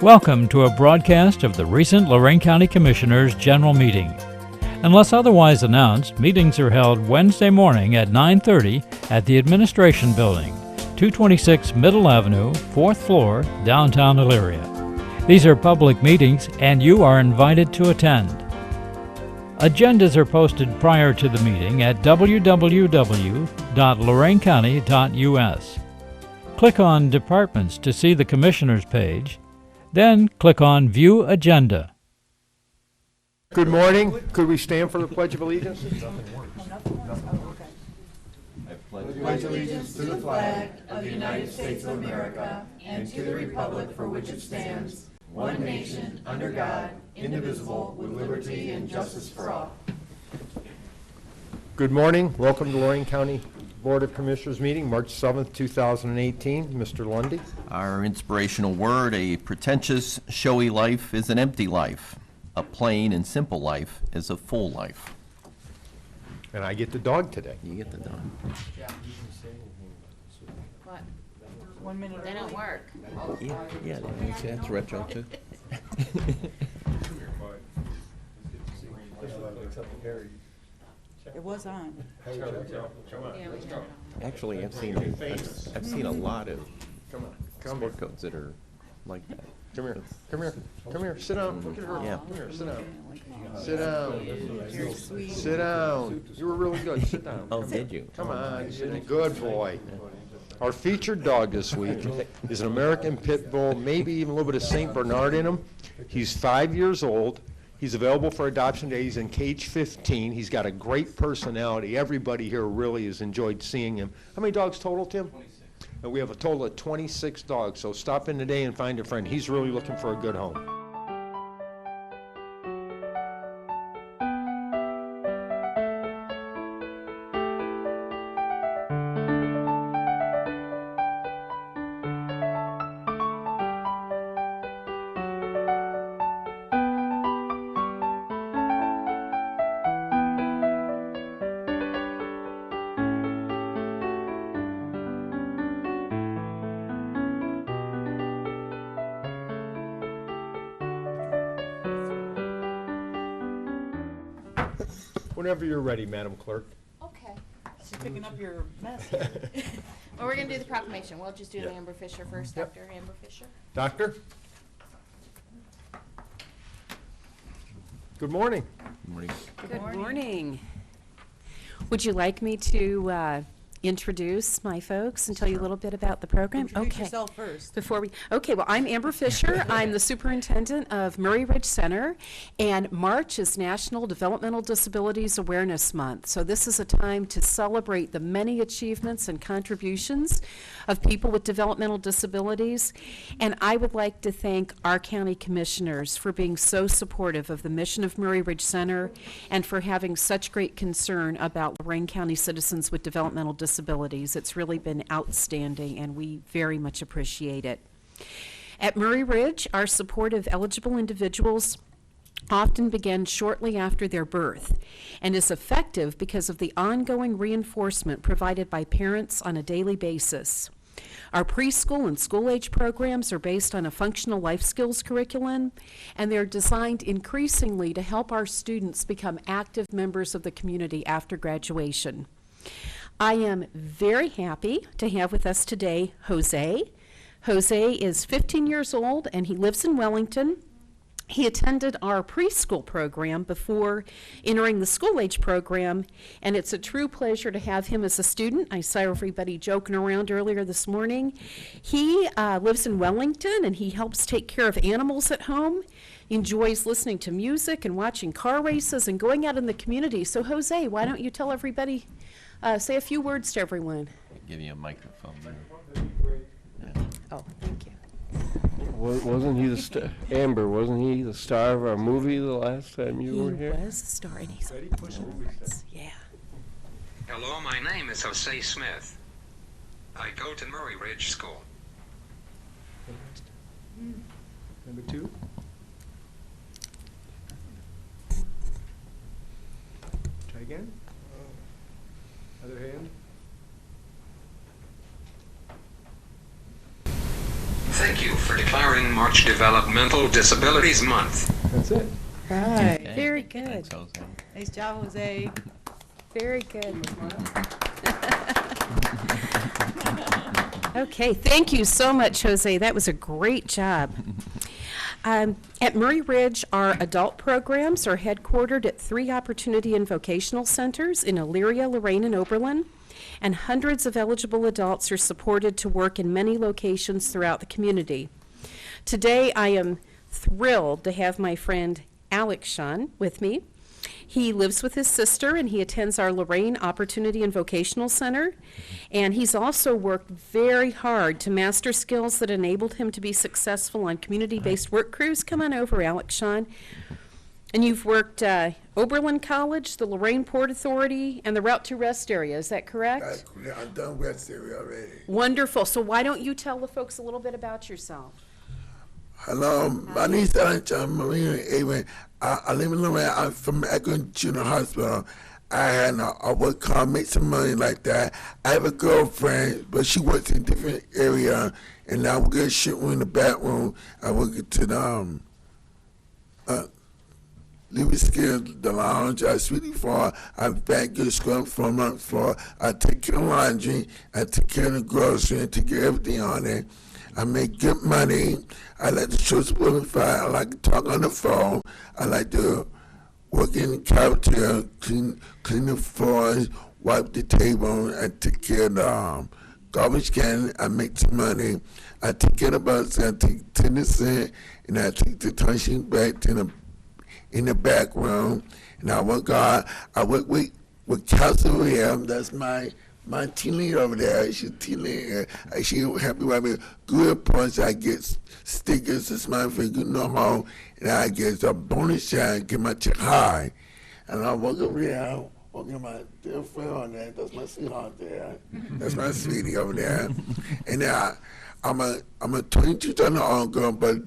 Welcome to a broadcast of the recent Lorain County Commissioners' General Meeting. Unless otherwise announced, meetings are held Wednesday morning at 9:30 at the Administration Building, 226 Middle Avenue, 4th floor, downtown Elyria. These are public meetings and you are invited to attend. Agendas are posted prior to the meeting at www.loraincounty.us. Click on Departments to see the Commissioners page, then click on View Agenda. Good morning. Could we stand for the Pledge of Allegiance? I pledge allegiance to the flag of the United States of America and to the republic for which it stands, one nation, under God, indivisible, with liberty and justice for all. Good morning. Welcome to Lorain County Board of Commissioners meeting, March 7th, 2018. Mr. Lundy. Our inspirational word: a pretentious, showy life is an empty life. A plain and simple life is a full life. And I get the dog today. You get the done. What? 1 minute. They don't work. Yeah, that's retro too. It was on. Actually, I've seen a lot of sport coats that are like that. Come here. Come here. Come here. Sit down. Look at her. Yeah. Come here. Sit down. Sit down. Sit down. You were really good. Sit down. Oh, did you? Come on. Good boy. Our featured dog this week is an American Pit Bull, maybe even a little bit of St. Bernard in him. He's 5 years old. He's available for adoption today. He's in cage 15. He's got a great personality. Everybody here really has enjoyed seeing him. How many dogs total, Tim? 26. And we have a total of 26 dogs. So stop in today and find a friend. He's really looking for a good home. Whenever you're ready, Madam Clerk. Okay. She's picking up your mess. Well, we're going to do the proclamation. We'll just do Yep. the Amber Fisher first, Yep. Dr. Amber Fisher. Doctor? Good morning. Good morning. Good morning. Would you like me to introduce my folks and tell you a little bit about the program? Introduce yourself first. Well, I'm Amber Fisher. I'm the superintendent of Murray Ridge Center, and March is National Developmental Disabilities Awareness Month. So this is a time to celebrate the many achievements and contributions of people with developmental disabilities. And I would like to thank our county commissioners for being so supportive of the mission of Murray Ridge Center and for having such great concern about Lorain County citizens with developmental disabilities. It's really been outstanding, and we very much appreciate it. At Murray Ridge, our support of eligible individuals often begins shortly after their birth and is effective because of the ongoing reinforcement provided by parents on a daily basis. Our preschool and school-age programs are based on a functional life skills curriculum, and they're designed increasingly to help our students become active members of the community after graduation. I am very happy to have with us today Jose. Jose is 15 years old and he lives in Wellington. He attended our preschool program before entering the school-age program, and it's a true pleasure to have him as a student. I saw everybody joking around earlier this morning. He lives in Wellington and he helps take care of animals at home. He enjoys listening to music and watching car races and going out in the community. So Jose, why don't you tell everybody, say a few words to everyone. I'll give you a microphone there. Oh, thank you. Wasn't he the Amber? Wasn't he the star of our movie the last time you were here? He was a star, and he's yeah. Hello, my name is Jose Smith. I go to Murray Ridge School. Number 2. Try again. Other hand. Thank you for declaring March Developmental Disabilities Month. That's it. Right. Okay. Very good. Thanks, Jose. Nice job, Jose. Very good. Okay, thank you so much, Jose. That was a great job. At Murray Ridge, our adult programs are headquartered at 3 opportunity and vocational centers in Elyria, Lorain, and Oberlin, and hundreds of eligible adults are supported to work in many locations throughout the community. Today, I am thrilled to have my friend Alex Sean with me. He lives with his sister, and he attends our Lorain Opportunity and Vocational Center. And he's also worked very hard to master skills that enabled him to be successful on community-based work crews. Come on over, Alex Sean. And you've worked Oberlin College, the Lorain Port Authority, and the Route to Rest area. Is that correct? I've done West area already. Wonderful. So why don't you tell the folks a little bit about yourself? Hello, my name is John Marina Avon. I live in Lorain. I'm from Akron Junior Hospital. I had a work called Make Some Money like that. I have a girlfriend, but she works in a different area, and I work at shit in the bathroom. I work to the living skills, the lounge. I sweetie for. I back good scrub for months for. I take care of laundry. I take care of the grocery. I take care of everything on it. I make good money. I like to show Spotify. I like to talk on the phone. I like to work in the cafeteria, clean the floors, wipe the table. I take care of the garbage can. I make some money. I take care of the bus. I take 10 cents, and I take the touching back to in the back room. And I work hard. I work with Castle here. That's my team leader over there. She's team leader. She help me write me good points. I get stickers, a smile for good no home, and I get a bonus shine, get my check high. And I walk over here, walking with my dear friend on there. That's my sweetheart there. That's my sweetie over there. And I'm a 22-year-old uncle, but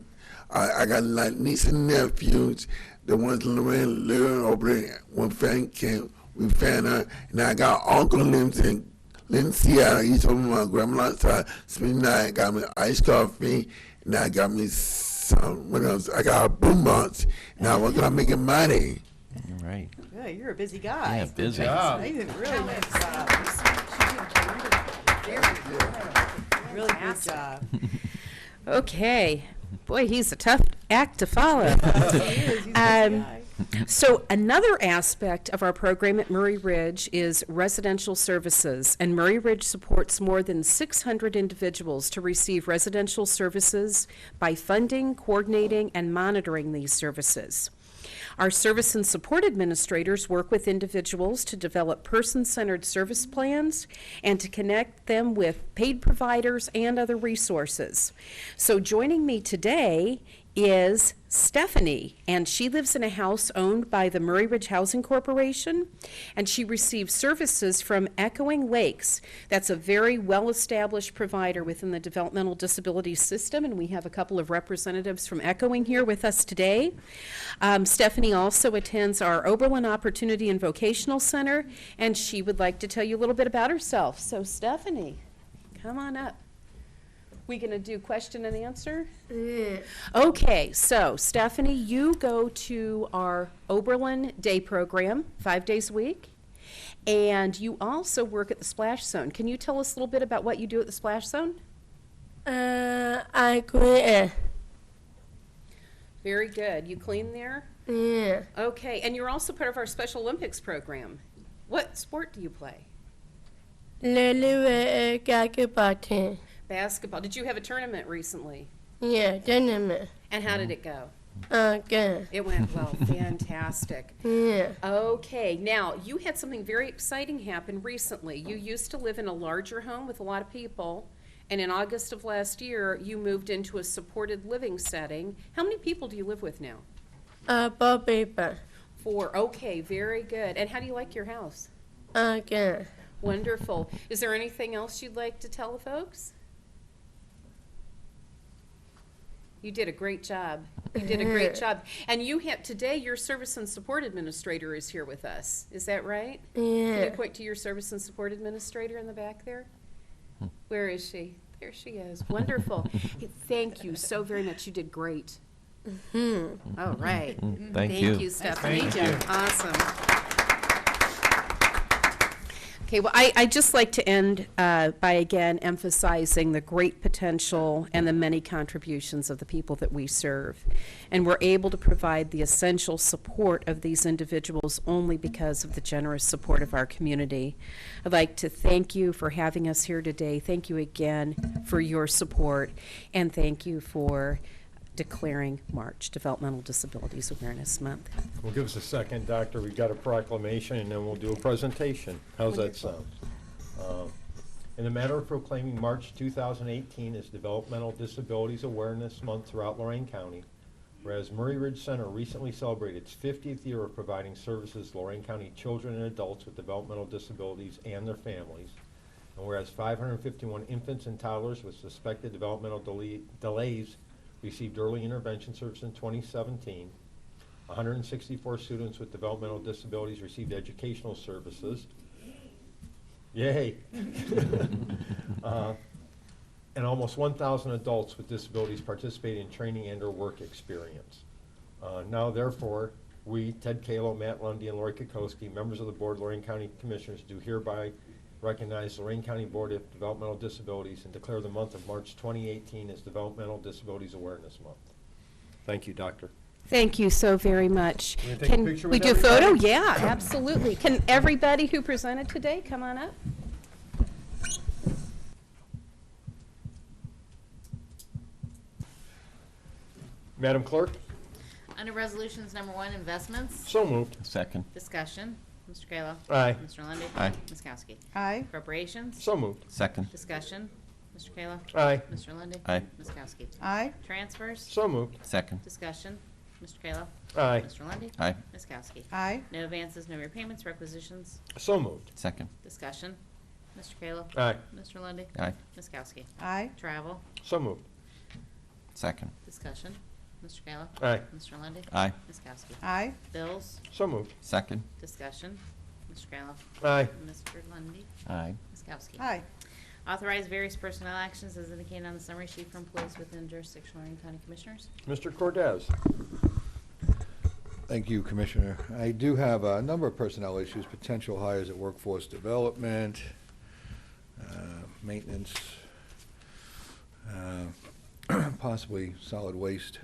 I got like nieces and nephews. The ones living over there when Fan came. We found her, and I got uncle lives in Seattle. He's over my grandma's side. Spend the night, got me iced coffee, and I got me some, what else? I got a boom box, and I was making money. All right. Yeah, you're a busy guy. Yeah, busy. You did a really nice job. Really good job. Okay. Boy, he's a tough act to follow. He is. He's a busy guy. So another aspect of our program at Murray Ridge is residential services, and Murray Ridge supports more than 600 individuals to receive residential services by funding, coordinating, and monitoring these services. Our service and support administrators work with individuals to develop person-centered service plans and to connect them with paid providers and other resources. So joining me today is Stephanie, and she lives in a house owned by the Murray Ridge Housing Corporation, and she receives services from Echoing Lakes. That's a very well-established provider within the developmental disabilities system, and we have a couple of representatives from Echoing here with us today. Stephanie also attends our Oberlin Opportunity and Vocational Center, and she would like to tell you a little bit about herself. So Stephanie, come on up. We gonna do question and answer? Yeah. Okay, so Stephanie, you go to our Oberlin Day program 5 days a week, and you also work at the Splash Zone. Can you tell us a little bit about what you do at the Splash Zone? I quit. Very good. You clean there? Yeah. Okay, and you're also part of our Special Olympics program. What sport do you play? Lily Gagabati. Basketball. Did you have a tournament recently? Yeah, tournament. And how did it go? Good. It went well. Fantastic. Yeah. Okay, now you had something very exciting happen recently. You used to live in a larger home with a lot of people, and in August of last year, you moved into a supported living setting. How many people do you live with now? 4 people. 4. Okay, very good. And how do you like your house? Good. Wonderful. Is there anything else you'd like to tell the folks? You did a great job. You did a great job. And you have, today, your service and support administrator is here with us. Is that right? Can you Yeah. point to your service and support administrator in the back there? Where is she? Here she is. Wonderful. Hey, thank you so very much. You did great. All right. Thank you. Thank you, Stephanie. Awesome. Okay, well, I'd just like to end by again emphasizing the great potential and the many contributions of the people that we serve. And we're able to provide the essential support of these individuals only because of the generous support of our community. I'd like to thank you for having us here today. Thank you again for your support, and thank you for declaring March Developmental Disabilities Awareness Month. Well, give us a second, Doctor. We've got a proclamation, and then we'll do a presentation. How's that sound? In the matter of proclaiming March 2018 as Developmental Disabilities Awareness Month throughout Lorain County, whereas Murray Ridge Center recently celebrated its 50th year of providing services to Lorain County children and adults with developmental disabilities and their families, and whereas 551 infants and toddlers with suspected developmental delays received early intervention service in 2017. 164 students with developmental disabilities received educational services. Yay! And almost 1,000 adults with disabilities participated in training and or work experience. Now, therefore, we, Ted Kalo, Matt Lundy, and Lori Kokoski, members of the Board of Lorain County Commissioners, do hereby recognize Lorain County Board of Developmental Disabilities and declare the month of March 2018 as Developmental Disabilities Awareness Month. Thank you, Doctor. Thank you so very much. Can we take a picture we with do a photo? everybody? Yeah, absolutely. Can everybody who presented today come on up? Madam Clerk? Under Resolutions Number 1, Investments, So moved. Second. Discussion. Mr. Kayla. Aye. Mr. Lundy. Aye. Ms. Kowski. Aye. Appropriations, So moved. Second. Discussion. Mr. Kayla. Aye. Mr. Lundy. Aye. Ms. Kowski. Aye. Transfers, So moved. Second. Discussion. Mr. Kayla. Aye. Mr. Lundy. Aye. Ms. Kowski. Aye. No advances, no repayments, requisitions, So moved. Second. Discussion. Mr. Kayla. Aye. Mr. Lundy. Aye. Ms. Kowski. Aye. Travel, So moved. Second. Discussion. Mr. Kayla. Aye. Mr. Lundy. Aye. Ms. Kowski. Aye. Bills, So moved. Second. Discussion. Mr. Kayla. Aye. Mr. Lundy. Aye. Ms. Kowski. Aye. Authorize various personnel actions as indicated on the summary sheet for employees within jurisdiction of Lorain County Commissioners. Mr. Cordez? Thank you, Commissioner. I do have a number of personnel issues, potential hires at workforce development, maintenance, possibly solid waste.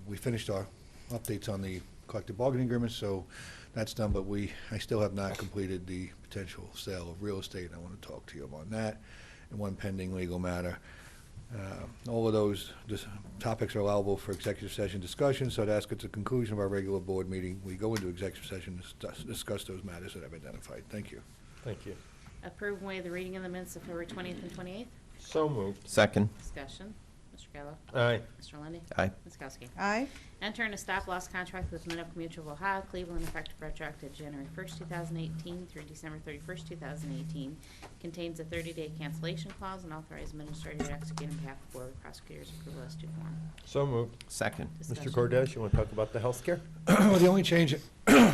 We finished our updates on the collective bargaining agreement, so that's done, but I still have not completed the potential sale of real estate. I want to talk to you about that and one pending legal matter. All of those topics are allowable for executive session discussion, so I'd ask at the conclusion of our regular board meeting, we go into executive session to discuss those matters that I've identified. Thank you. Thank you. Approve and waive the reading of the minutes of February 20th and 28th. So moved. Second. Discussion. Mr. Kayla. Aye. Mr. Lundy. Aye. Ms. Kowski. Aye. Enter in a stop-loss contract with Minnesota Mutual of Ohio, Cleveland, effective retroactive January 1st, 2018 through December 31st, 2018. Contains a 30-day cancellation clause and authorize administrator to execute on behalf of Board of Prosecutors approval as to form. So moved. Second. Discussion. Mr. Cordez, you want to talk about the health care? Well, the only change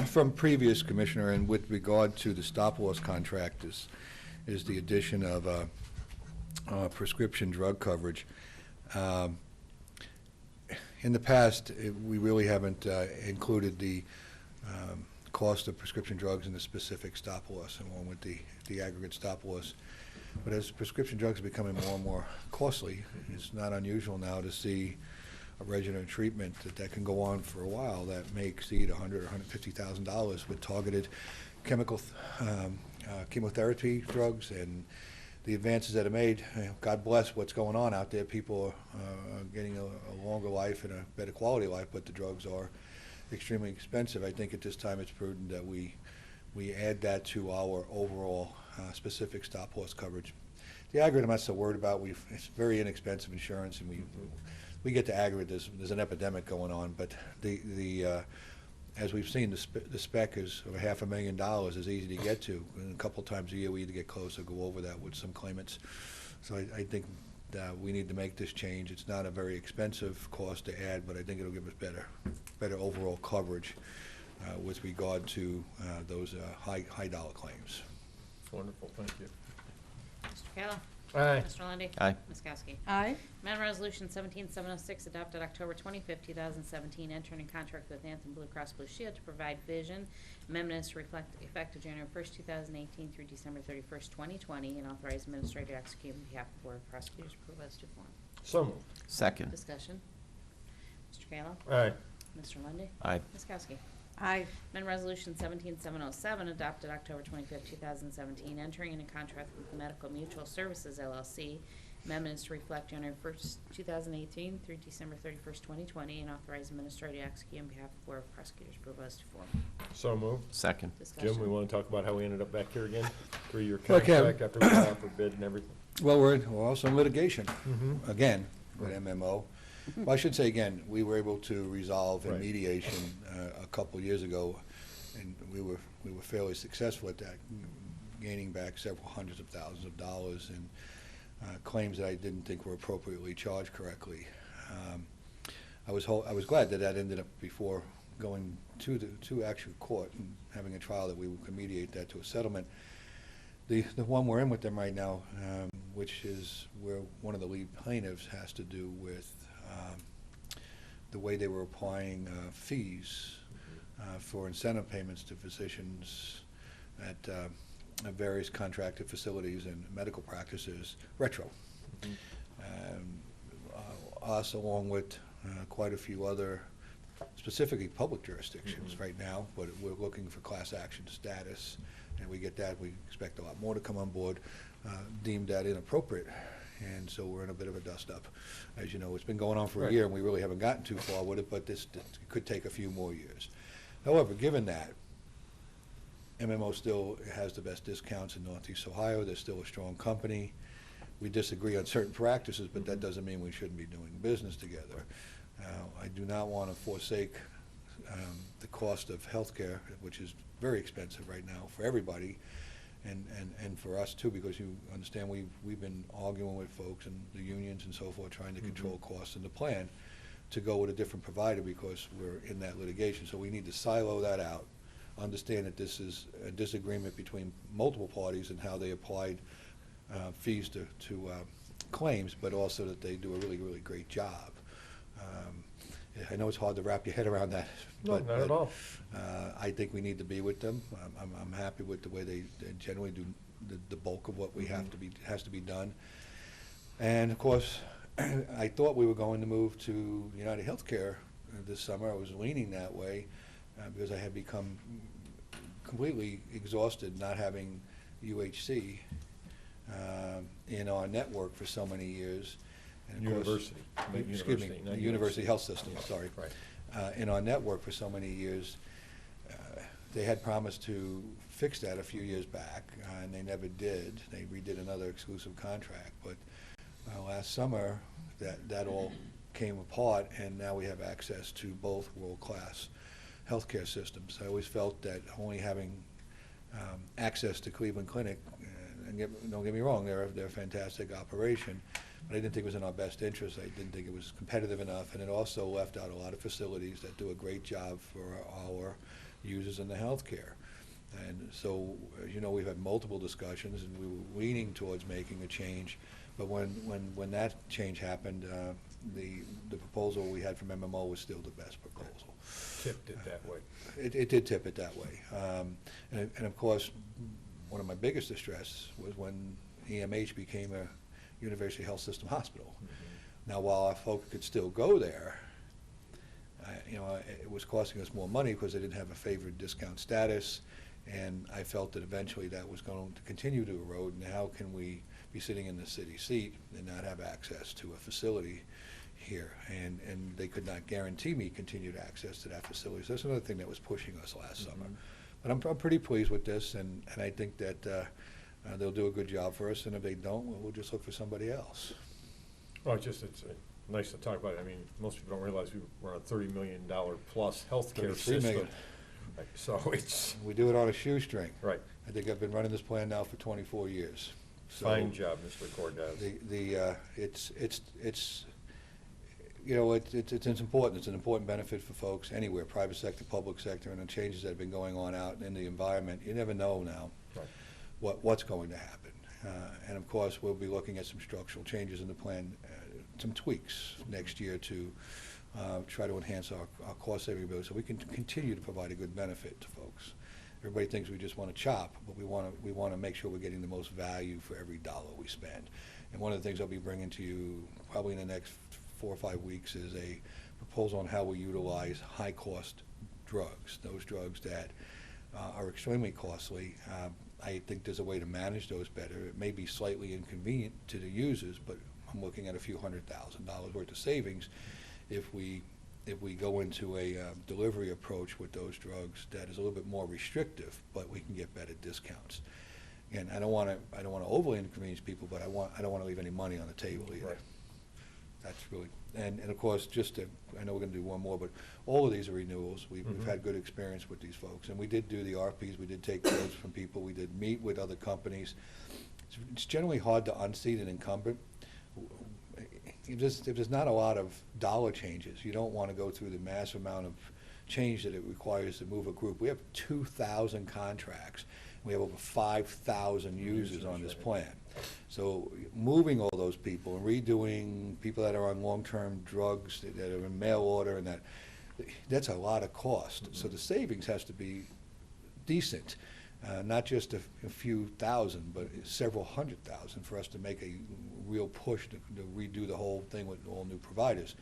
from previous, Commissioner, and with regard to the stop-loss contract is the addition of prescription drug coverage. In the past, we really haven't included the cost of prescription drugs in the specific stop-loss, along with the aggregate stop-loss. But as prescription drugs are becoming more and more costly, it's not unusual now to see a regimen treatment that can go on for a while that may exceed $100,000 or $150,000 with targeted chemotherapy drugs and the advances that are made. God bless what's going on out there. People are getting a longer life and a better quality of life, but the drugs are extremely expensive. I think at this time it's prudent that we add that to our overall specific stop-loss coverage. The aggregate I'm not so worried about. It's very inexpensive insurance, and we get to aggregate. There's an epidemic going on, but as we've seen, the spec is of $500,000 is easy to get to, and a couple times a year we either get close or go over that with some claimants. So I think that we need to make this change. It's not a very expensive cost to add, but I think it'll give us better overall coverage with regard to those high dollar claims. Wonderful, thank you. Mr. Kayla. Aye. Mr. Lundy. Aye. Ms. Kowski. Aye. Amendment Resolution 17706 adopted October 25, 2017, entering in contract with Anthem Blue Cross Blue Shield to provide vision. Amendment is to reflect effective January 1, 2018 through December 31, 2020, and authorize administrator to execute on behalf of the Board of Prosecutors. Approve as to form. So moved. Second. Discussion. Mr. Kayla. Aye. Mr. Lundy. Aye. Ms. Kowski. Aye. Amendment Resolution 17707 adopted October 25, 2017, entering into contract with Medical Mutual Services, LLC. Amendment is to reflect January 1st, 2018 through December 31st, 2020, and authorize administrator to execute on behalf of the Board of Prosecutors. Approve as to form. So moved. Second. Discussion. Jim, we want to talk about how we ended up back here again? 3-year Okay. contract after we got out for bid and everything. Well, we're also in litigation, Mm-hmm. again, with MMO. Well, I should say again, we were able to resolve in Right. mediation a couple years ago, and we were fairly successful at that, gaining back several hundreds of thousands of dollars in claims that I didn't think were appropriately charged correctly. I was glad that ended up before going to actual court and having a trial that we could mediate that to a settlement. The one we're in with them right now, which is where one of the lead plaintiffs has to do with the way they were applying fees for incentive payments to physicians at various contracted facilities and medical practices retro. Us, along with quite a few other, specifically public jurisdictions right now, but we're looking for class action status, and we get that, we expect a lot more to come on board, deemed that inappropriate. And so we're in a bit of a dust-up. As you know, it's been going on for a year, and we really haven't gotten too far with it, but this could take a few more years. However, given that, MMO still has the best discounts in Northeast Ohio. They're still a strong company. We disagree on certain practices, but that doesn't mean we shouldn't be doing business together. I do not want to forsake the cost of health care, which is very expensive right now for everybody, and for us too, because you understand we've been arguing with folks and the unions and so forth, trying to control costs in the plan to go with a different provider because we're in that litigation. So we need to silo that out, understand that this is a disagreement between multiple parties and how they applied fees to claims, but also that they do a really, really great job. I know it's hard to wrap your head around that. No, not at all. I think we need to be with them. I'm happy with the way they generally do the bulk of what we has to be done. And of course, I thought we were going to move to United Healthcare this summer. I was leaning that way because I had become completely exhausted not having UHC in our network for so many years. And of course, excuse me, the University Health System, sorry. Right. In our network for so many years. They had promised to fix that a few years back, and they never did. They redid another exclusive contract, but last summer that all came apart, and now we have access to both world-class healthcare systems. I always felt that only having access to Cleveland Clinic, and don't get me wrong, they're a fantastic operation, but I didn't think it was in our best interest. I didn't think it was competitive enough, and it also left out a lot of facilities that do a great job for our users in the healthcare. And so, as you know, we've had multiple discussions, and we were leaning towards making a change. But when that change happened, the proposal we had from MMO was still the best proposal. Tipped it that way. It did tip it that way. And of course, one of my biggest distress was when EMH became a University Health System hospital. Now, while our folks could still go there, it was costing us more money because they didn't have a favored discount status, and I felt that eventually that was going to continue to erode. And how can we be sitting in the city seat and not have access to a facility here? And they could not guarantee me continued access to that facility. So that's another thing that was pushing us last summer. But I'm pretty pleased with this, and I think that they'll do a good job for us, and if they don't, we'll just look for somebody else. Well, it's nice to talk about it. I mean, most people don't realize we're on a $30 million plus healthcare system. million. Right. So it's We do it on a shoestring. right. I think I've been running this plan now for 24 years. So Fine job, Mr. Cordez. It's important. It's an important benefit for folks anywhere, private sector, public sector, and the changes that have been going on out in the environment. You never know now Right. what's going to happen. And of course, we'll be looking at some structural changes in the plan, some tweaks next year to try to enhance our cost-saving ability so we can continue to provide a good benefit to folks. Everybody thinks we just want to chop, but we want to make sure we're getting the most value for every dollar we spend. And one of the things I'll be bringing to you probably in the next 4 or 5 weeks is a proposal on how we utilize high-cost drugs, those drugs that are extremely costly. I think there's a way to manage those better. It may be slightly inconvenient to the users, but I'm looking at a few $100,000 worth of savings if we go into a delivery approach with those drugs that is a little bit more restrictive, but we can get better discounts. And I don't want to overly inconvenience people, but I don't want to leave any money on the table either. Right. That's really, and of course, I know we're going to do one more, but all of these are renewals. We've had good experience with these folks, and we did do the RPs. We did take quotes from people. We did meet with other companies. It's generally hard to unseat an incumbent. If there's not a lot of dollar changes, you don't want to go through the massive amount of change that it requires to move a group. We have 2,000 contracts. We have over 5,000 users on this plan. So moving all those people and redoing people that are on long-term drugs that are in mail order, and that's a lot of cost. So the savings has to be decent, not just a few thousand, but several 100,000 for us to make a real push to redo the whole thing with all new providers.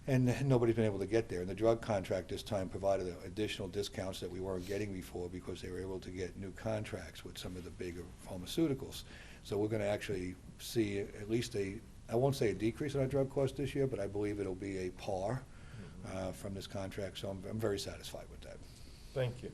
And nobody's been able to get there. And the drug contract this time provided additional discounts that we weren't getting before because they were able to get new contracts with some of the bigger pharmaceuticals. So we're going to actually see at least I won't say a decrease in our drug cost this year, but I believe it'll be a par from this contract. So I'm very satisfied with that. Thank you.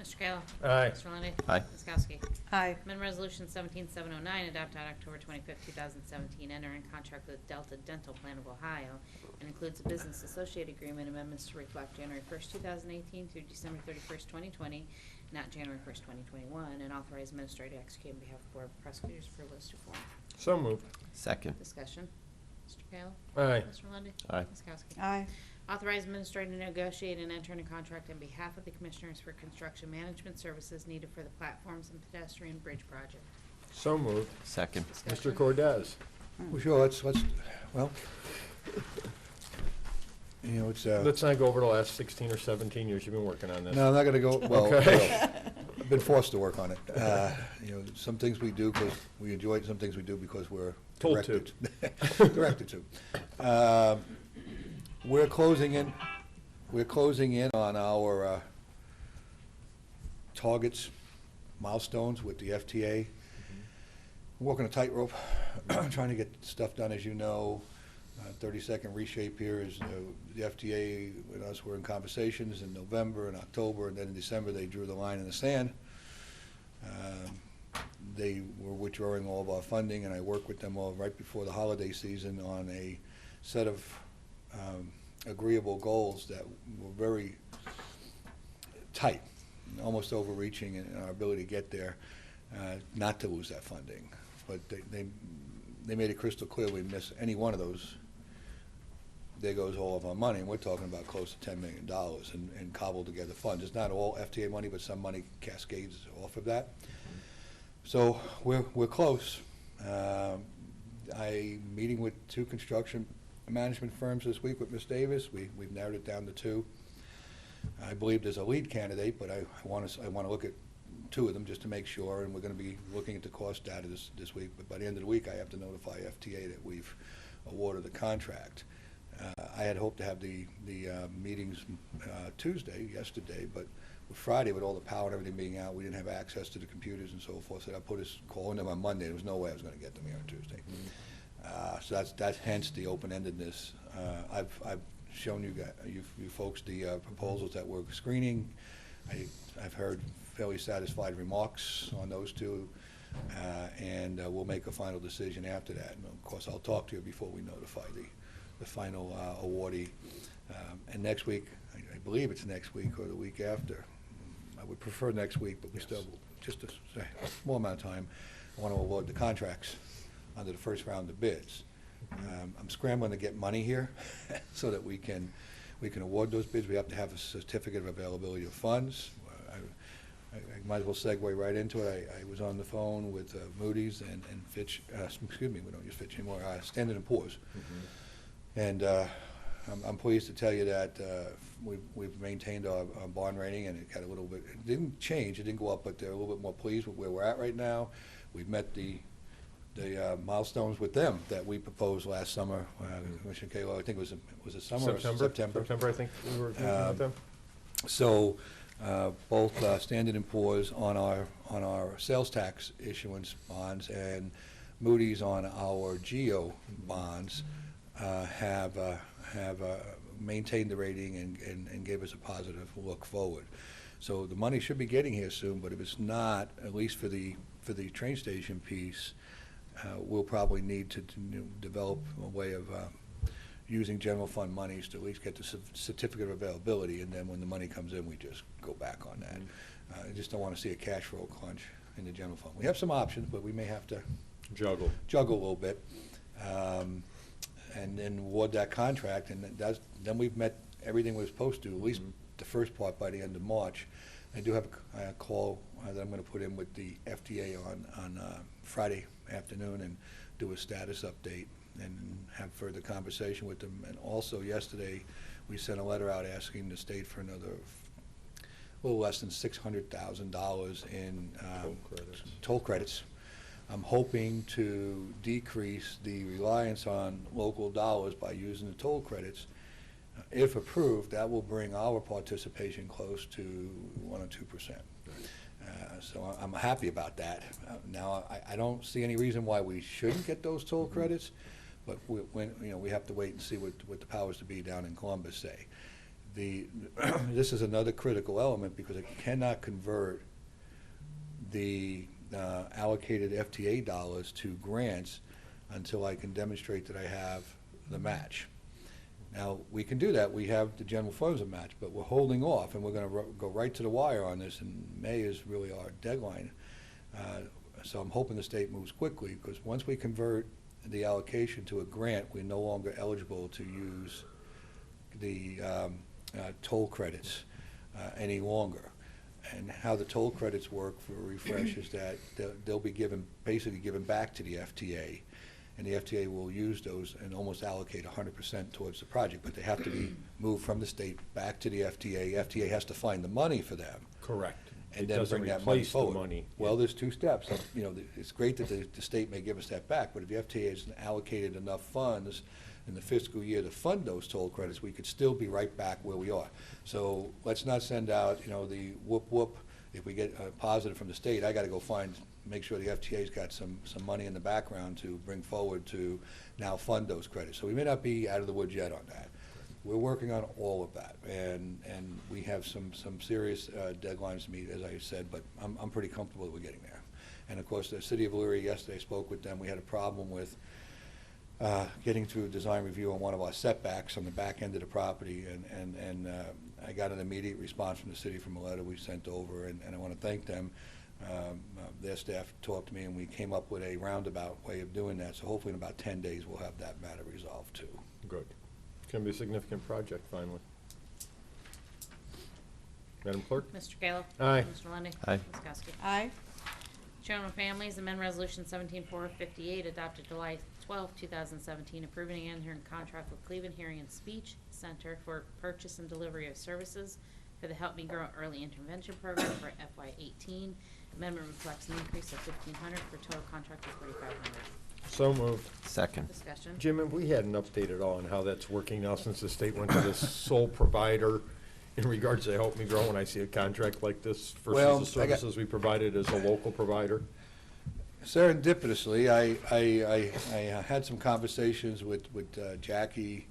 Mr. Kayla. Aye. Mr. Lundy. Aye. Ms. Kowski. Aye. Amendment Resolution 17709 adopted on October 25, 2017, entering contract with Delta Dental Plan of Ohio and includes a business associate agreement amendments to reflect January 1, 2018 through December 31, 2020, not January 1, 2021, and authorize administrator to execute on behalf of the Board of Prosecutors for a list of form. So moved. Second. Discussion. Mr. Kayla. Aye. Mr. Lundy. Aye. Ms. Kowski. Aye. Authorize administrator to negotiate and enter into contract on behalf of the Commissioners for construction management services needed for the platforms and pedestrian bridge project. So moved. Second. Mr. Cordez. Well, sure, well, you know, it's, Let's not go over the last 16 or 17 years you've been working on this. no, I'm not going to go, well, Okay. I've been forced to work on it. You know, some things we do because we enjoy it, some things we do because we're Told to. directed to. We're closing in on our targets, milestones with the FTA. We're walking a tightrope, trying to get stuff done, as you know. 30-second reshape here is the FTA and us were in conversations in November and October, and then in December they drew the line in the sand. They were withdrawing all of our funding, and I worked with them all right before the holiday season on a set of agreeable goals that were very tight, almost overreaching in our ability to get there, not to lose that funding. But they made it crystal clear we miss any one of those, there goes all of our money, and we're talking about close to $10 million and cobbled together funds. It's not all FTA money, but some money cascades off of that. So we're close. I'm meeting with 2 construction management firms this week with Ms. Davis. We've narrowed it down to 2. I believe there's a lead candidate, but I want to look at 2 of them just to make sure, and we're going to be looking at the cost data this week. But by the end of the week, I have to notify FTA that we've awarded the contract. I had hoped to have the meetings yesterday, but with Friday, with all the power and everything being out, we didn't have access to the computers and so forth. So I put his call in them on Monday. There was no way I was going to get them here on Tuesday. So that's hence the open-endedness. I've shown you folks the proposals that we're screening. I've heard fairly satisfied remarks on those 2, and we'll make a final decision after that. And of course, I'll talk to you before we notify the final awardee. And next week, I believe it's next week or the week after. I would prefer next week, but we still, just a small amount of time, I want to award the contracts under the first round of bids. I'm scrambling to get money here so that we can award those bids. We have to have a certificate of availability of funds. I might as well segue right into it. I was on the phone with Moody's and Fitch, excuse me, we don't use Fitch anymore, Standard & Poor's. And I'm pleased to tell you that we've maintained our bond rating, and it got a little bit, it didn't change, it didn't go up, but they're a little bit more pleased with where we're at right now. We've met the milestones with them that we proposed last summer. Commissioner Kalo, I think was it summer or September? September, I think we were meeting with them. So both Standard & Poor's on our sales tax issuance bonds and Moody's on our GEO bonds have maintained the rating and gave us a positive look forward. So the money should be getting here soon, but if it's not, at least for the train station piece, we'll probably need to develop a way of using general fund monies to at least get the certificate of availability, and then when the money comes in, we just go back on that. I just don't want to see a cash flow crunch in the general fund. We have some options, but we may have to juggle a little bit, and then award that contract, and then we've met everything we're supposed to, at least the first part by the end of March. I do have a call that I'm going to put in with the FDA on Friday afternoon and do a status update and have further conversation with them. And also yesterday, we sent a letter out asking the state for another little less than $600,000 in toll credits. I'm hoping to decrease the reliance on local dollars by using the toll credits. If approved, that will bring our participation close to 1 or 2%. So I'm happy about that. Now, I don't see any reason why we shouldn't get those toll credits, but we have to wait and see what the powers to be down in Columbus say. This is another critical element because I cannot convert the allocated FTA dollars to grants until I can demonstrate that I have the match. Now, we can do that. We have the general funds a match, but we're holding off, and we're going to go right to the wire on this, and May is really our deadline. So I'm hoping the state moves quickly, because once we convert the allocation to a grant, we're no longer eligible to use the toll credits any longer. And how the toll credits work for refresh is that they'll be basically given back to the FTA, and the FTA will use those and almost allocate 100% towards the project, but they have to be moved from the state back to the FTA. FTA has to find the money for them. Correct. And then bring that money forward. Well, there's two steps. It's great that the state may give us that back, but if the FTA hasn't allocated enough funds in the fiscal year to fund those toll credits, we could still be right back where we are. So let's not send out, the whoop whoop. If we get a positive from the state, I got to go make sure the FTA's got some money in the background to bring forward to now fund those credits. So we may not be out of the woods yet on that. We're working on all of that, and we have some serious deadlines to meet, as I said, but I'm pretty comfortable that we're getting there. And of course, the city of Elyria, yesterday I spoke with them. We had a problem with getting through a design review on one of our setbacks on the back end of the property, and I got an immediate response from the city from a letter we sent over, and I want to thank them. Their staff talked to me, and we came up with a roundabout way of doing that, so hopefully in about 10 days we'll have that matter resolved too. Good. It's going to be a significant project finally. Madam Clerk? Mr. Kayla. Aye. Mr. Lundy. Aye. Ms. Kowski. Aye. Children and Families Amendment Resolution 17458 adopted July 12, 2017, approving and entering contract with Cleveland Hearing and Speech Center for purchase and delivery of services for the Help Me Grow Early Intervention Program for FY18. Amendment reflects an increase of $1,500 for total contract of $4,500. So moved. Second. Discussion. Jim, have we had an update at all on how that's working now since the state went to this sole provider in regards to Help Me Grow when I see a contract like this versus the services we provided as a local provider? Serendipitously, I had some conversations with Jackie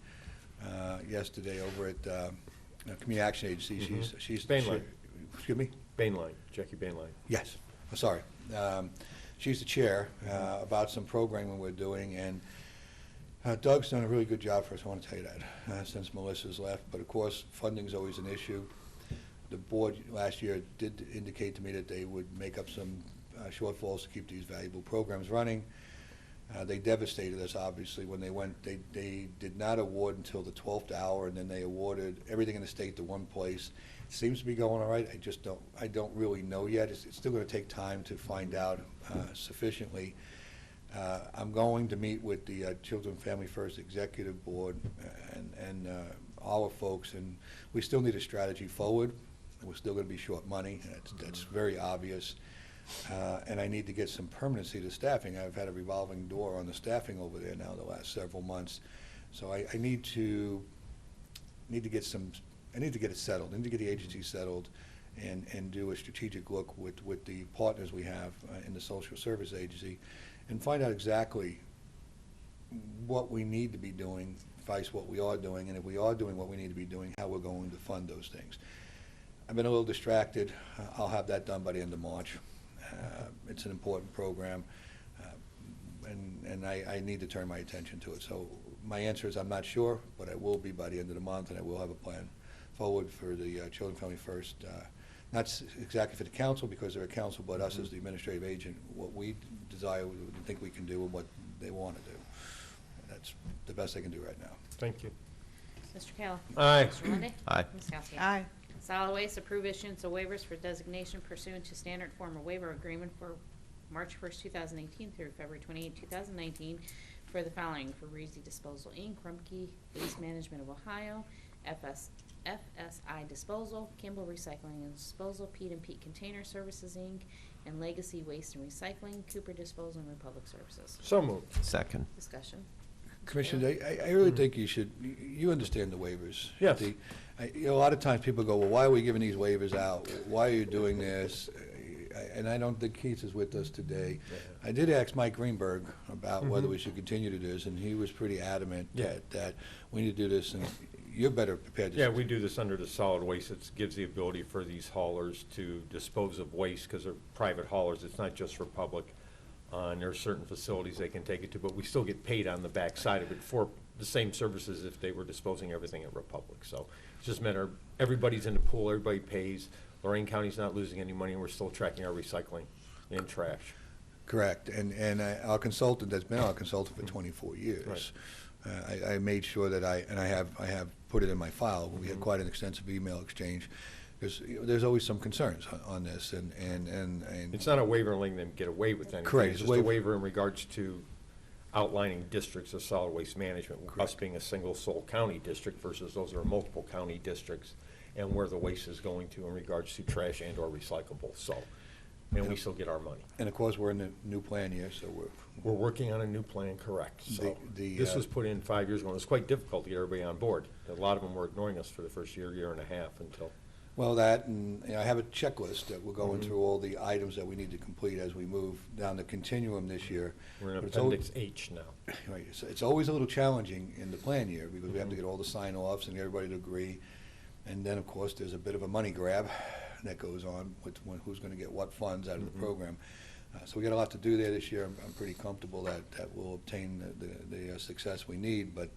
yesterday over at Community Action Agency. She's Bainline. Excuse me? Bainline, Jackie Bainline. Yes. Oh, sorry. She's the chair about some programming we're doing, and Doug's done a really good job for us, I want to tell you that, since Melissa's left. But of course, funding's always an issue. The board last year did indicate to me that they would make up some shortfalls to keep these valuable programs running. They devastated us, obviously, when they went. They did not award until the 12th hour, and then they awarded everything in the state to one place. It seems to be going all right. I don't really know yet. It's still going to take time to find out sufficiently. I'm going to meet with the Children and Family First Executive Board and our folks, and we still need a strategy forward. We're still going to be short money. That's very obvious. And I need to get some permanency to staffing. I've had a revolving door on the staffing over there now the last several months. So I need to get it settled. I need to get the agency settled and do a strategic look with the partners we have in the social service agency and find out exactly what we need to be doing, vice what we are doing, and if we are doing what we need to be doing, how we're going to fund those things. I've been a little distracted. I'll have that done by the end of March. It's an important program, and I need to turn my attention to it. So my answer is I'm not sure, but I will be by the end of the month, and I will have a plan forward for the Children Family First. Not exactly for the council, because they're a council, but us as the administrative agent, what we desire, we think we can do, and what they want to do. That's the best I can do right now. Thank you. Mr. Kayla. Aye. Mr. Lundy. Aye. Ms. Kowski. Aye. Solid Waste approve issuance of waivers for designation pursuant to standard form of waiver agreement for March 1st, 2018 through February 28, 2019 for the following: for Reezy Disposal, Inc., Rumpke Waste Management of Ohio, FSI Disposal, Kimball Recycling and Disposal, Pete and Pete Container Services, Inc., and Legacy Waste and Recycling, Cooper Disposal and Republic Services. So moved. Second. Discussion. Commissioner, I really think you should, you understand the waivers. Yes. A lot of times people go, well, why are we giving these waivers out? Why are you doing this? And I don't think Keith is with us today. I did ask Mike Greenberg about whether we should continue to do this, and he was pretty adamant that we need to do this, and you're better prepared to. Yeah, we do this under the solid waste. It gives the ability for these haulers to dispose of waste because they're private haulers. It's not just for public. And there are certain facilities they can take it to, but we still get paid on the back side of it for the same services if they were disposing everything at Republic. So it's just a matter of everybody's in the pool, everybody pays. Lorain County's not losing any money, and we're still tracking our recycling and trash. Correct. And our consultant has been our consultant for 24 years. Right. I made sure that I have put it in my file. We had quite an extensive email exchange. Because there's always some concerns on this, and it's not a waiver letting them get away with anything. Correct. It's just a waiver in regards to outlining districts of solid waste management. Correct. Us being a single sole county district versus those are multiple county districts, and where the waste is going to in regards to trash and or recyclables. So, and we still get our money. And of course, we're in the new plan year, so we're working on a new plan. Correct. So this was put in 5 years ago. It was quite difficult to get everybody on board. A lot of them were ignoring us for the first year and a half until. Well, that, and I have a checklist that we're going through all the items that we need to complete as we move down the continuum this year. We're in Appendix H now. Right. It's always a little challenging in the plan year because we have to get all the sign-offs and everybody to agree. And then, of course, there's a bit of a money grab that goes on with who's going to get what funds out of the program. So we got a lot to do there this year. I'm pretty comfortable that we'll obtain the success we need, but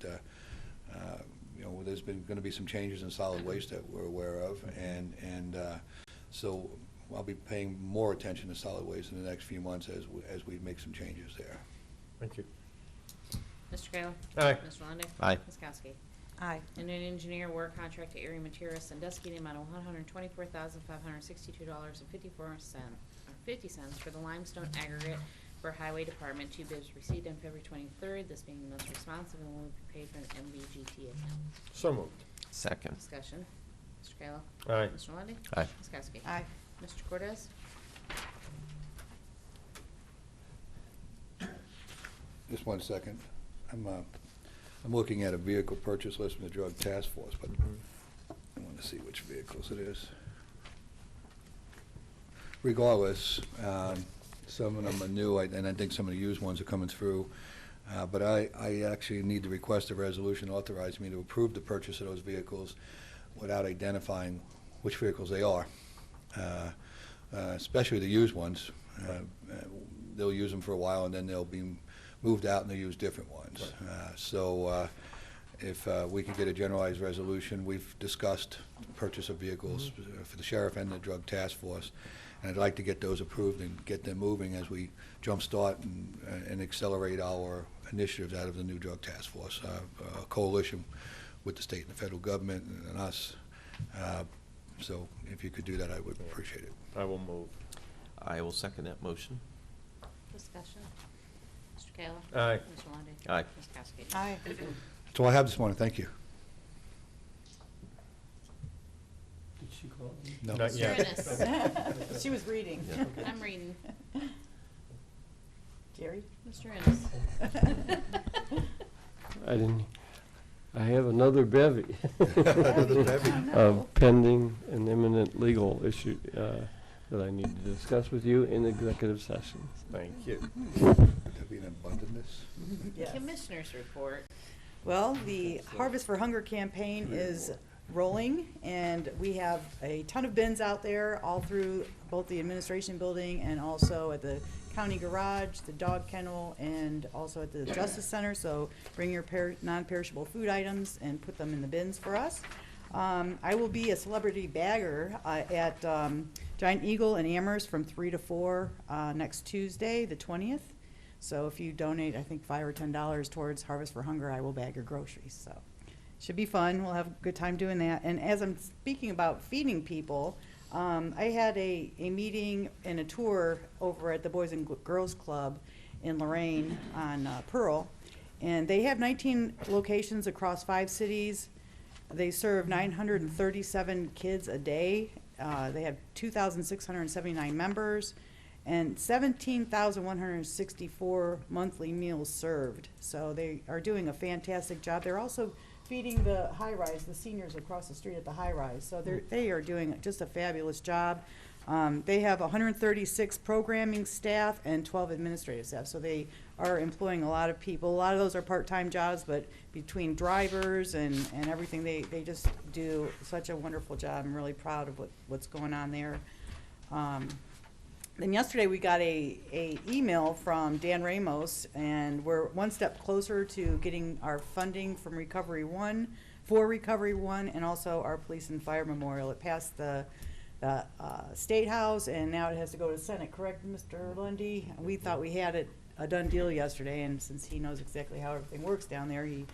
you know, there's going to be some changes in solid waste that we're aware of, and so I'll be paying more attention to solid waste in the next few months as we make some changes there. Thank you. Mr. Kayla. Aye. Mr. Lundy. Aye. Ms. Kowski. Aye. And an engineer work contract to Area Materials Sandusky in the amount of $124,562.50 for the limestone aggregate for Highway Department. 2 bids received on February 23rd, this being the most responsive and will be paid from the MVGT account. So moved. Second. Discussion. Mr. Kayla. Aye. Mr. Lundy. Aye. Ms. Kowski. Aye. Mr. Cortez. Just 1 second. I'm looking at a vehicle purchase list from the Drug Task Force, but I want to see which vehicles it is. Regardless, some of them are new, and I think some of the used ones are coming through. But I actually need to request a resolution authorizing me to approve the purchase of those vehicles without identifying which vehicles they are, especially the used ones. They'll use them for a while, and then they'll be moved out and they'll use different ones. So if we could get a generalized resolution, we've discussed purchase of vehicles for the sheriff and the Drug Task Force, And I'd like to get those approved and get them moving as we jumpstart and accelerate our initiatives out of the new drug task force, a coalition with the state and the federal government and us. So if you could do that, I would appreciate it. I will move. I will second that motion. Discussion. Mr. Kayla. Aye. Mr. Lundy. Aye. Ms. Kowski. Aye. That's all I have this morning. Thank you. Did she call? No. Not Mr. yet. Ennis. She was reading. I'm reading. Jerry? Mr. Ennis. I have another bevy. Another bevy. Of pending and imminent legal issue, that I need to discuss with you in executive session. Thank you. Would that be an abundance? Yes. Commissioners report. Well, the Harvest for Hunger campaign is rolling, and we have a ton of bins out there all through both the administration building and also at the county garage, the dog kennel, and also at the Justice Center. So bring your non-perishable food items and put them in the bins for us. I will be a celebrity bagger at Giant Eagle in Amherst from 3 to 4 next Tuesday, the 20th. So if you donate, I think $5 or $10 towards Harvest for Hunger, I will bag your groceries. So should be fun. We'll have a good time doing that. And as I'm speaking about feeding people, I had a meeting and a tour over at the Boys and Girls Club in Lorain on Pearl. And they have 19 locations across 5 cities. They serve 937 kids a day. They have 2,679 members and 17,164 monthly meals served. So they are doing a fantastic job. They're also feeding the high-rise, the seniors across the street at the high-rise. So they are doing just a fabulous job. They have 136 programming staff and 12 administrative staff. So they are employing a lot of people. A lot of those are part-time jobs, but between drivers and everything, they just do such a wonderful job. I'm really proud of what's going on there. Then yesterday we got a email from Dan Ramos, and we're one step closer to getting our funding from Recovery One, for Recovery One, and also our police and fire memorial. It passed the State House, and now it has to go to the Senate, correct, Mr. Lundy? We thought we had it a done deal yesterday, and since he knows exactly how everything works down there, he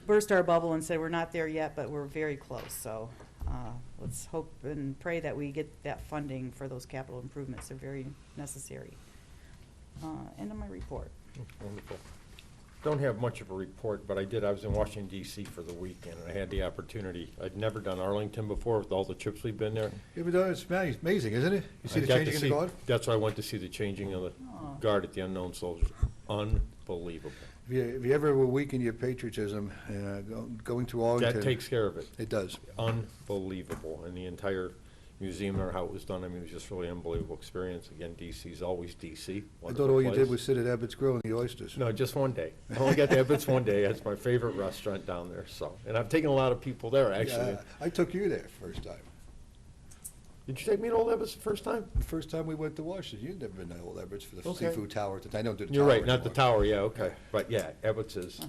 burst our bubble and said we're not there yet, but we're very close. So let's hope and pray that we get that funding for those capital improvements. They're very necessary. End of my report. Wonderful. Don't have much of a report, but I was in Washington, D.C. for the weekend, and I had the opportunity. I'd never done Arlington before with all the trips we've been there. Yeah, but it's amazing, isn't it? You see the changing in the guard? That's why I went to see the changing of the guard at the Unknown Soldiers. Unbelievable. If you ever will weaken your patriotism, going through Arlington. That takes care of it. It does. Unbelievable. And the entire museum or how it was done, I mean, it was just really an unbelievable experience. Again, D.C.'s always D.C. I thought all you did was sit at Abbott's Grill and eat oysters. No, just one day. I only got to Abbott's one day. That's my favorite restaurant down there. So, and I've taken a lot of people there, actually. Yeah, I took you there first time. Did you take me to Old Abbott's the first time? The first time we went to Washington. You'd never been to Old Abbott's for the Okay. seafood tower. I don't do the You're tower right, not the anymore. tower, yeah, okay. But yeah, Abbott's is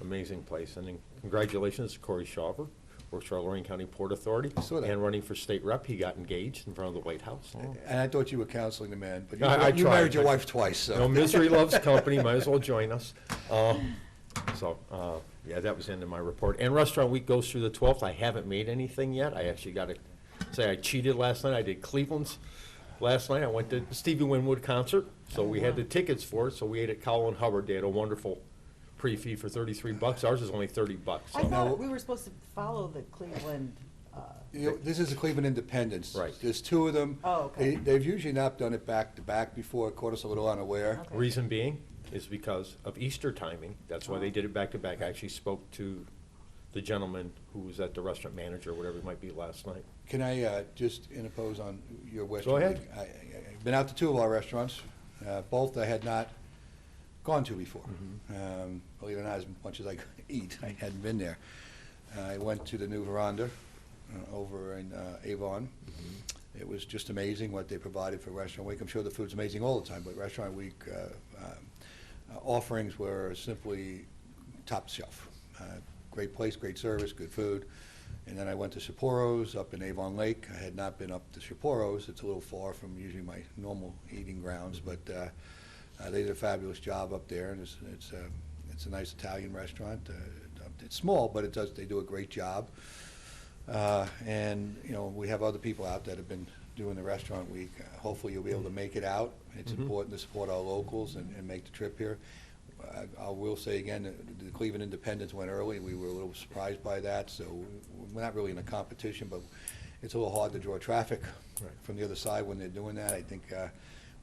amazing place. And then congratulations to Corey Shawver, works for our Lorain County Port Authority. I saw that. And running for state rep, he got engaged in front of the White House. And I thought you were counseling the man, but I you tried. married your wife twice, so. No, misery loves company, might as well join us. Yeah, that was the end of my report. And Restaurant Week goes through the 12th. I haven't made anything yet. I actually got to say I cheated last night. I did Cleveland's last night. I went to the Stevie Winwood concert, so we had the tickets for it. So we ate at Kalo and Hubbard. They had a wonderful pre-fee for $33. Ours is only $30. I So. thought we were supposed to follow the Cleveland. You know, this is the Cleveland Independence. Right. There's 2 of them. Oh, okay. They've usually not done it back to back before. It caught us a little unaware. Okay. Reason being is because of Easter timing. That's why they did it back to back. I actually spoke to the gentleman who was at the restaurant manager, whatever it might be, last night. Can I just interpose on your Western Go ahead. League? I've been out to 2 of our restaurants. Both I had not gone to before. Believe it or not, as much as I could eat, I hadn't been there. I went to the new Veranda over in Avon. It was just amazing what they provided for Restaurant Week. I'm sure the food's amazing all the time, but Restaurant Week offerings were simply top shelf. Great place, great service, good food. And then I went to Sapporo's up in Avon Lake. I had not been up to Sapporo's. It's a little far from usually my normal eating grounds, but they did a fabulous job up there, and it's a nice Italian restaurant. It's small, but they do a great job. And we have other people out that have been doing the restaurant week. Hopefully you'll be able to make it out. It's important to support our locals and make the trip here. I will say again, the Cleveland Independents went early. We were a little surprised by that, so we're not really in a competition, but it's a little hard to draw traffic from the other side when they're doing that. I think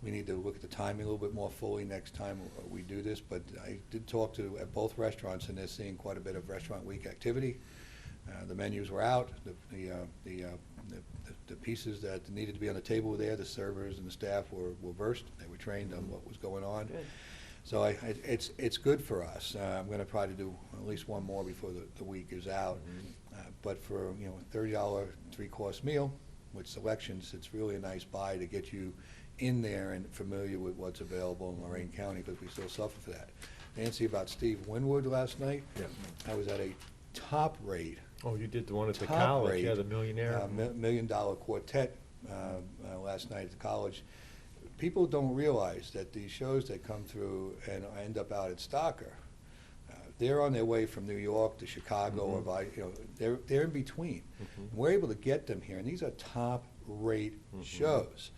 we need to look at the timing a little bit more fully next time we do this, but I did talk at both restaurants, and they're seeing quite a bit of restaurant week activity. The menus were out. The pieces that needed to be on the table were there. The servers and the staff were versed. They were trained on what was going on. Good. So it's good for us. I'm going to try to do at least one more before the week is out. But for a $30 3-course meal with selections, it's really a nice buy to get you in there and familiar with what's available in Lorain County, because we still suffer for that. Nancy, about Steve Winwood last night. Yeah. I was at a top rate. Oh, you did the one at the Top college, rate, yeah, the Millionaire. $1 Million Quartet last night at the college. People don't realize that these shows that come through and end up out at Stocker, they're on their way from New York to Chicago, or they're in between. We're able to get them here, and these are top-rate shows.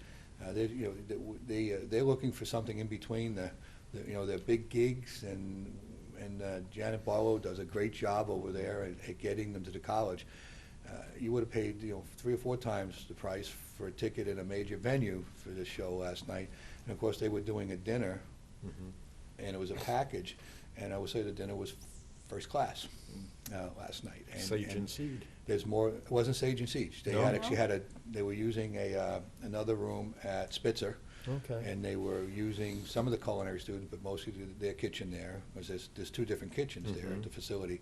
They're looking for something in between their big gigs, and Janet Barlow does a great job over there at getting them to the college. You would have paid 3 or 4 times the price for a ticket in a major venue for this show last night. And of course they were doing a dinner, and it was a package, and I would say the dinner was first class last night. Sage and Seed. There's more. It wasn't Sage and Siege. They they were using another room at Spitzer. Okay. And they were using some of the culinary students, but mostly their kitchen there, because there's 2 different kitchens there at the facility.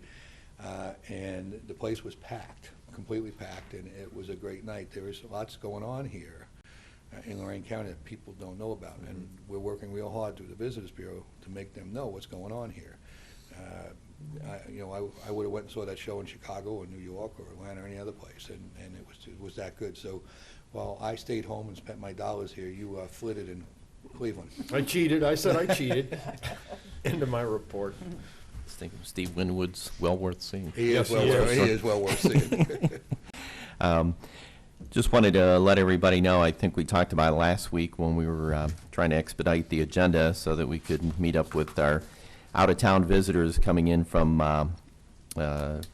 And the place was packed, completely packed, and it was a great night. There was lots going on here in Lorain County that people don't know about, and we're working real hard through the Visitors Bureau to make them know what's going on here. I would have went and saw that show in Chicago or New York or Atlanta or any other place, and it was that good. So while I stayed home and spent my dollars here, you flitted in Cleveland. I cheated. I said I cheated. Into my report. I think Steve Winwood's well worth seeing. He is well worth seeing. Just wanted to let everybody know, I think we talked about it last week when we were trying to expedite the agenda so that we could meet up with our out-of-town visitors coming in from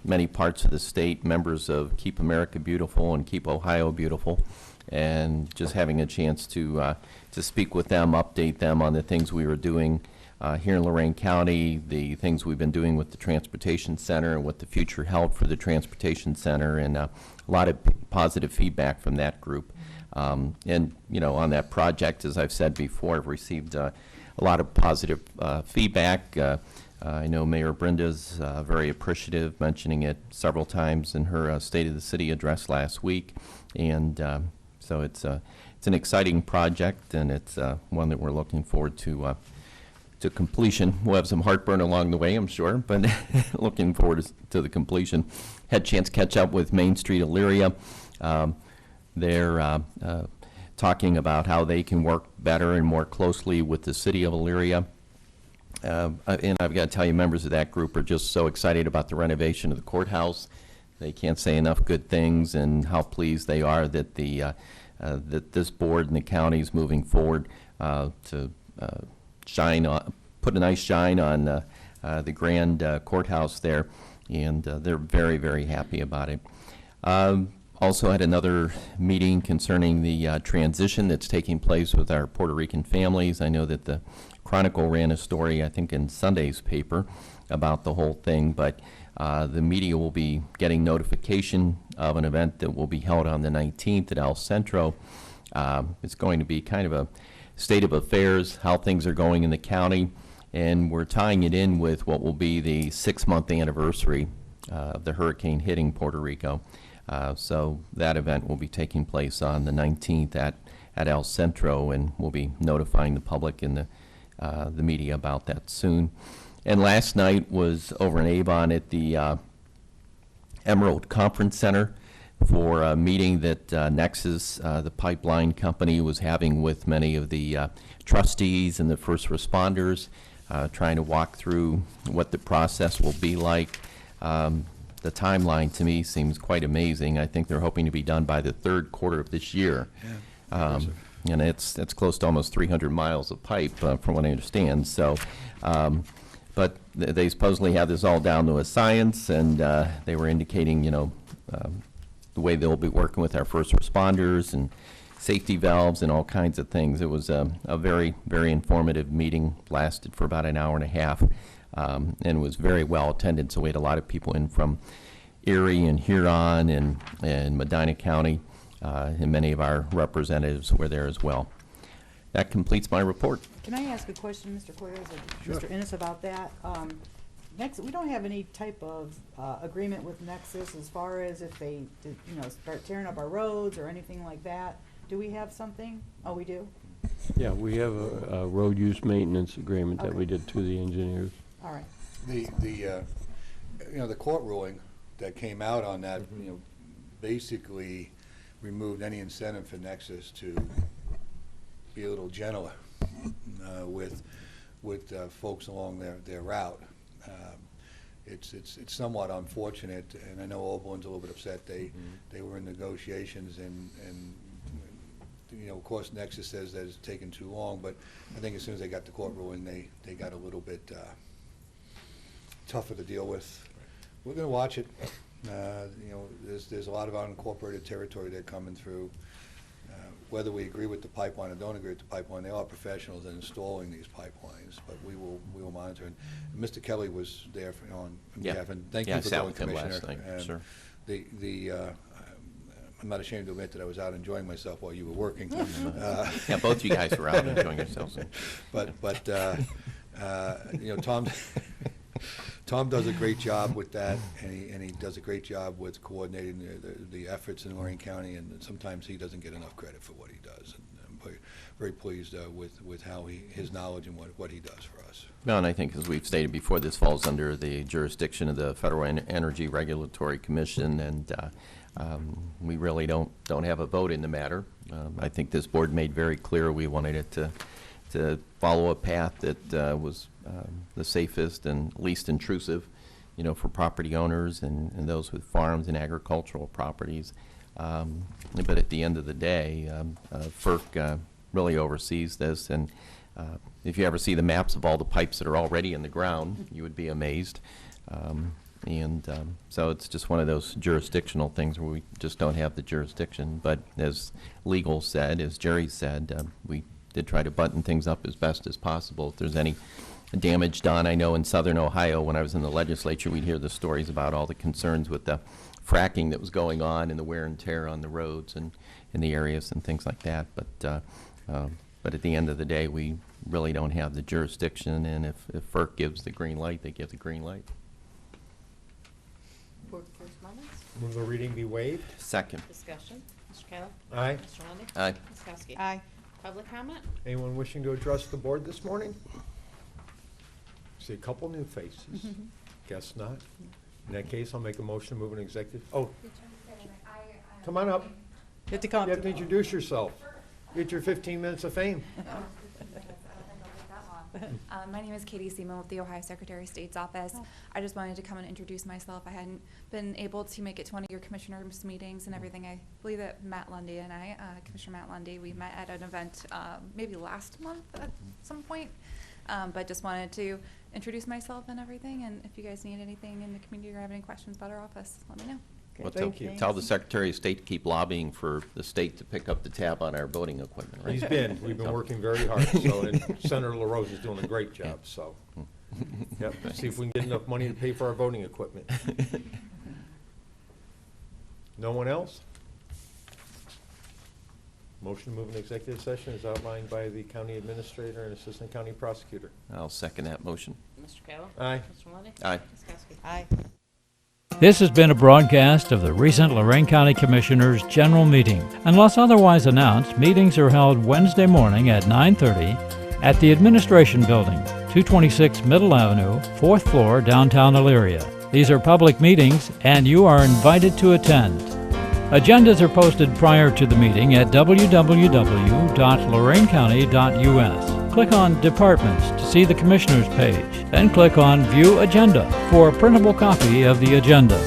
many parts of the state, members of Keep America Beautiful and Keep Ohio Beautiful, and just having a chance to speak with them, update them on the things we were doing here in Lorain County, the things we've been doing with the Transportation Center and what the future held for the Transportation Center, and a lot of positive feedback from that group. And, on that project, as I've said before, I've received a lot of positive feedback. I know Mayor Brenda's very appreciative, mentioning it several times in her State of the City address last week. And so it's an exciting project, and it's one that we're looking forward to completion. We'll have some heartburn along the way, I'm sure, but looking forward to the completion. Had a chance to catch up with Main Street Elyria. They're talking about how they can work better and more closely with the city of Elyria. And I've got to tell you, members of that group are just so excited about the renovation of the courthouse. They can't say enough good things, and how pleased they are that that this board and the county is moving forward to put a nice shine on the grand courthouse there, and they're very, very happy about it. Also had another meeting concerning the transition that's taking place with our Puerto Rican families. I know that the Chronicle ran a story, I think, in Sunday's paper about the whole thing, but the media will be getting notification of an event that will be held on the 19th at El Centro. It's going to be kind of a state of affairs, how things are going in the county, and we're tying it in with what will be the 6-month anniversary of the hurricane hitting Puerto Rico. So that event will be taking place on the 19th at El Centro, and we'll be notifying the public and the media about that soon. And last night was over in Avon at the Emerald Conference Center for a meeting that Nexus, the pipeline company, was having with many of the trustees and the first responders, trying to walk through what the process will be like. The timeline to me seems quite amazing. I think they're hoping to be done by the third quarter of this year. Yeah, And it's close to almost 300 miles of pipe, from what I understand. So, but they supposedly have this all down to a science, and they were indicating, the way they'll be working with our first responders and safety valves and all kinds of things. It was a very, very informative meeting, lasted for about an hour and a half, and was very well attended. So we had a lot of people in from Erie and Huron and Medina County, and many of our representatives were there as well. That completes my report. Can I ask a question, Mr. Quiz or Mr. Innes, about that? We don't have any type of agreement with Nexus as far as if they, start tearing up our roads or anything like that. Do we have something? Oh, we do? Yeah, we have a road use maintenance agreement that we Okay. did to the engineers. All right. The court ruling that came out on that, basically removed any incentive for Nexus to be a little gentler with folks along their route. It's somewhat unfortunate, and I know Oberlin's a little bit upset. They were in negotiations, and of course Nexus says that it's taken too long, but I think as soon as they got the court ruling, they got a little bit tougher to deal with. We're going to watch it. There's a lot of unincorporated territory they're coming through. Whether we agree with the pipeline or don't agree with the pipeline, they are professionals in installing these pipelines, but we will monitor. And Mr. Kelly was there on behalf, and thank you for sat going, with him Commissioner. last night, And sure. I'm not ashamed to admit that I was out enjoying myself while you were working. Yeah, both of you guys were out enjoying yourselves. But Tom does a great job with that, and he does a great job with coordinating the efforts in Lorain County, and sometimes he doesn't get enough credit for what he does. And I'm very pleased with how his knowledge and what he does for us. Well, and I think, as we've stated before, this falls under the jurisdiction of the Federal Energy Regulatory Commission, and we really don't have a vote in the matter. I think this board made very clear we wanted it to follow a path that was the safest and least intrusive, for property owners and those with farms and agricultural properties. But at the end of the day, FERC really oversees this, and if you ever see the maps of all the pipes that are already in the ground, you would be amazed. So it's just one of those jurisdictional things where we just don't have the jurisdiction. But as legal said, as Jerry said, we did try to button things up as best as possible. If there's any damage done, I know in southern Ohio, when I was in the legislature, we'd hear the stories about all the concerns with the fracking that was going on and the wear and tear on the roads and in the areas and things like that. But at the end of the day, we really don't have the jurisdiction, and if FERC gives the green light, they give the green light. Board correspondence? Move the reading be waived. Second. Discussion. Mr. Kayla? Aye. Mr. Lundy. Aye. Ms. Kowski? Aye. Public comment? Anyone wishing to address the board this morning? See a couple new faces. Guess not. In that case, I'll make a motion to move an executive. Oh, come on up. You have to come You up have to to introduce yourself. Get your 15 minutes of fame. My name is Katie Zemo with the Ohio Secretary of State's office. I just wanted to come and introduce myself. I hadn't been able to make it to one of your commissioners' meetings and everything. I believe that Matt Lundy and I, Commissioner Matt Lundy, we met at an event maybe last month at some point. But just wanted to introduce myself and everything, and if you guys need anything in the community or have any questions about our office, let me know. Well, Thank you. tell the Secretary of State to keep lobbying for the state to pick up the tab on our voting equipment, right? We've been working very hard, so, and Senator LaRose is doing a great job, so. Yep, see if we can get enough money to pay for our voting equipment. No one else? Motion to move an executive session is outlined by the county administrator and assistant county prosecutor. I'll second that motion. Mr. Kayla? Aye. Mr. Lundy. Aye. Ms. Kowski? Aye. This has been a broadcast of the recent Lorain County Commissioners' General Meeting. Unless otherwise announced, meetings are held Wednesday morning at 9:30 at the Administration Building, 226 Middle Avenue, 4th floor, downtown Elyria. These are public meetings, and you are invited to attend. Agendas are posted prior to the meeting at www.loraincounty.us. Click on Departments to see the Commissioners page, then click on View Agenda for a printable copy of the agenda.